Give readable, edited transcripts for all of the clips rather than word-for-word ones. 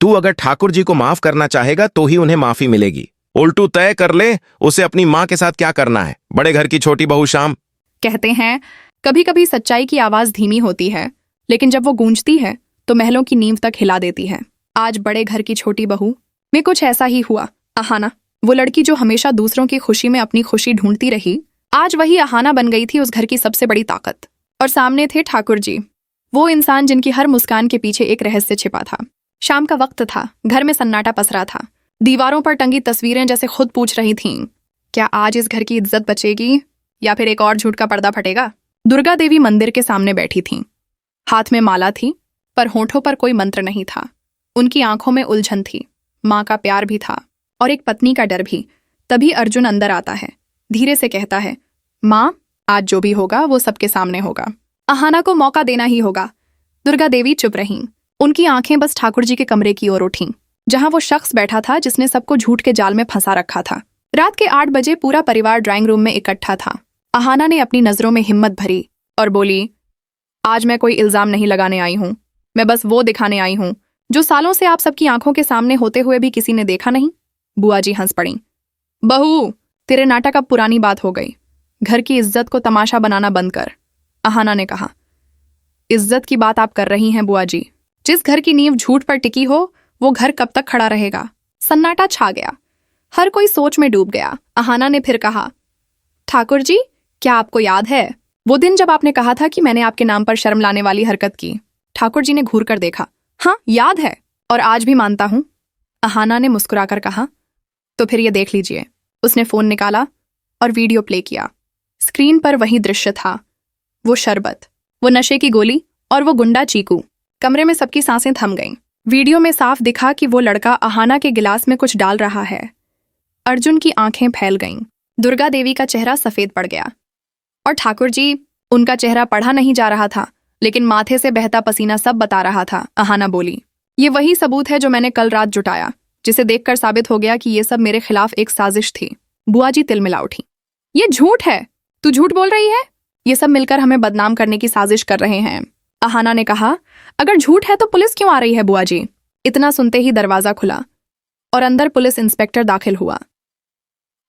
तू अगर ठाकुर जी को माफ करना चाहेगा तो ही उन्हें माफी मिलेगी। उल्टू तय कर ले उसे अपनी माँ के साथ क्या करना है। बड़े घर की छोटी बहू शाम। कहते हैं कभी कभी सच्चाई की आवाज धीमी होती है, लेकिन जब वो गूंजती है तो महलों की नींव तक हिला देती है। आज बड़े घर की छोटी बहू में कुछ ऐसा ही हुआ। अहाना, वो लड़की जो हमेशा दूसरों की खुशी में अपनी खुशी ढूंढती रही, आज वही अहाना बन गई थी उस घर की सबसे बड़ी ताकत। और सामने थे ठाकुर जी, वो इंसान जिनकी हर मुस्कान के पीछे एक रहस्य छिपा था। शाम का वक्त था, घर में सन्नाटा पसरा था। दीवारों पर टंगी तस्वीरें जैसे खुद पूछ रही थीं, क्या आज इस घर की इज्जत बचेगी या फिर एक और झूठ का पर्दा फटेगा। दुर्गा देवी मंदिर के सामने बैठी थीं। हाथ में माला थी, पर होठों पर कोई मंत्र नहीं था। उनकी आंखों में उलझन थी, माँ का प्यार भी था और एक पत्नी का डर भी। तभी अर्जुन अंदर आता है, धीरे से कहता है, माँ, आज जो भी होगा वो सबके सामने होगा। अहाना को मौका देना ही होगा। दुर्गा देवी चुप रहीं। उनकी आंखें बस ठाकुर जी के कमरे की ओर उठीं, जहां वो शख्स बैठा था जिसने सबको झूठ के जाल में फंसा रखा था। रात के 8 बजे पूरा परिवार ड्राइंग रूम में इकट्ठा था। अहाना ने अपनी नजरों में हिम्मत भरी और बोली, आज मैं कोई इल्जाम नहीं लगाने आई हूं, मैं बस वो दिखाने आई हूं जो सालों से आप सबकी आंखों के सामने होते हुए भी किसी ने देखा नहीं। बुआ जी हंस पड़ी। बहू, तेरे नाटक अब पुरानी बात हो गई। घर की इज्जत को तमाशा बनाना बंद कर। अहाना ने कहा। इज्जत की बात आप कर रही हैं बुआ जी। जिस घर की नींव झूठ पर टिकी हो वो घर कब तक खड़ा रहेगा। सन्नाटा छा गया, हर कोई सोच में डूब गया। अहाना ने फिर कहा, ठाकुर जी, क्या आपको याद है वो दिन जब आपने कहा था कि मैंने आपके नाम पर शर्म लाने वाली हरकत की। ठाकुर जी ने घूर कर देखा। हाँ, याद है, और आज भी मानता हूं। अहाना ने मुस्कुराकर कहा, तो फिर ये देख लीजिए। उसने फोन निकाला और वीडियो प्ले किया। स्क्रीन पर वही दृश्य था, वो शरबत, वो नशे की गोली और वो गुंडा चीकू। कमरे में सबकी सांसें थम गईं। वीडियो में साफ दिखा कि वो लड़का अहाना के गिलास में कुछ डाल रहा है। अर्जुन की आंखें फैल गईं। दुर्गा देवी का चेहरा सफेद पड़ गया और ठाकुर जी, उनका चेहरा पढ़ा नहीं जा रहा था, लेकिन माथे से बहता पसीना सब बता रहा था। अहाना बोली, ये वही सबूत है जो मैंने कल रात जुटाया, जिसे देखकर साबित हो गया कि ये सब मेरे खिलाफ एक साजिश थी। बुआ जी तिलमिला उठी। ये झूठ है, तू झूठ बोल रही है। ये सब मिलकर हमें बदनाम करने की साजिश कर रहे हैं। अहाना ने कहा, अगर झूठ है तो पुलिस क्यों आ रही है बुआ जी। इतना सुनते ही दरवाजा खुला और अंदर पुलिस इंस्पेक्टर दाखिल हुआ।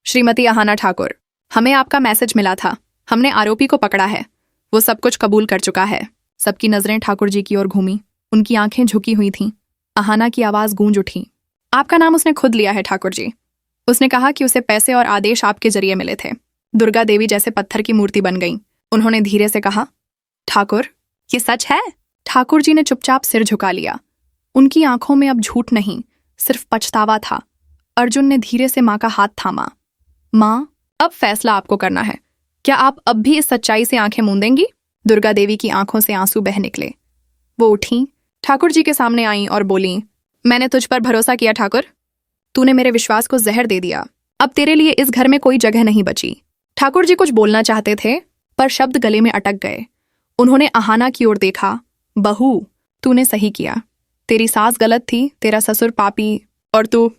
श्रीमती अहाना ठाकुर, हमें आपका मैसेज मिला था, हमने आरोपी को पकड़ा है, वो सब कुछ कबूल कर चुका है। सबकी नजरें ठाकुर जी की ओर घूमी, उनकी आंखें झुकी हुई थीं। अहाना की आवाज गूंज उठी, आपका नाम उसने खुद लिया है ठाकुर जी। उसने कहा कि उसे पैसे और आदेश आपके जरिए मिले थे। दुर्गा देवी जैसे पत्थर की मूर्ति बन गईं। उन्होंने धीरे से कहा, ठाकुर, ये सच है। ठाकुर जी ने चुपचाप सिर झुका लिया। उनकी आंखों में अब झूठ नहीं, सिर्फ पछतावा था। अर्जुन ने धीरे से माँ का हाथ थामा। माँ, अब फैसला आपको करना है। क्या आप अब भी इस सच्चाई से आंखें मूंदेंगी। दुर्गा देवी की आंखों से आंसू बह निकले। वो उठी, ठाकुर जी के सामने आईं और बोली, मैंने तुझ पर भरोसा किया ठाकुर, तूने मेरे विश्वास को जहर दे दिया। अब तेरे लिए इस घर में कोई जगह नहीं बची। ठाकुर जी कुछ बोलना चाहते थे, पर शब्द गले में अटक गए। उन्होंने अहाना की ओर देखा। बहू, तूने सही किया। तेरी सास गलत थी, तेरा ससुर पापी, और तू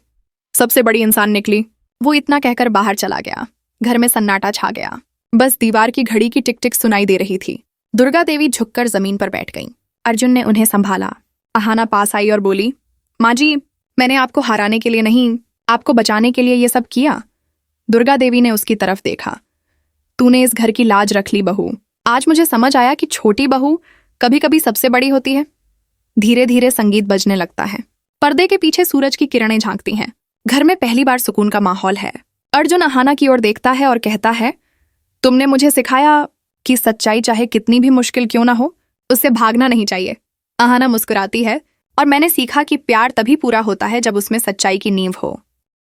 सबसे बड़ी इंसान निकली। वो इतना कहकर बाहर चला गया। घर में सन्नाटा छा गया, बस दीवार की घड़ी की टिक टिक सुनाई दे रही थी। दुर्गा देवी झुककर जमीन पर बैठ गईं। अर्जुन ने उन्हें संभाला। अहाना पास आई और बोली, माँ जी, मैंने आपको हराने के लिए नहीं, आपको बचाने के लिए ये सब किया। दुर्गा देवी ने उसकी तरफ देखा। तूने इस घर की लाज रख ली बहू। आज मुझे समझ आया कि छोटी बहू कभी कभी सबसे बड़ी होती है। धीरे धीरे संगीत बजने लगता है। पर्दे के पीछे सूरज की किरणें झांकती हैं। घर में पहली बार सुकून का माहौल है। अर्जुन अहाना की ओर देखता है और कहता है, तुमने मुझे सिखाया कि सच्चाई चाहे कितनी भी मुश्किल क्यों ना हो, उससे भागना नहीं चाहिए। अहाना मुस्कुराती है, और मैंने सीखा कि प्यार तभी पूरा होता है जब उसमें सच्चाई की नींव हो।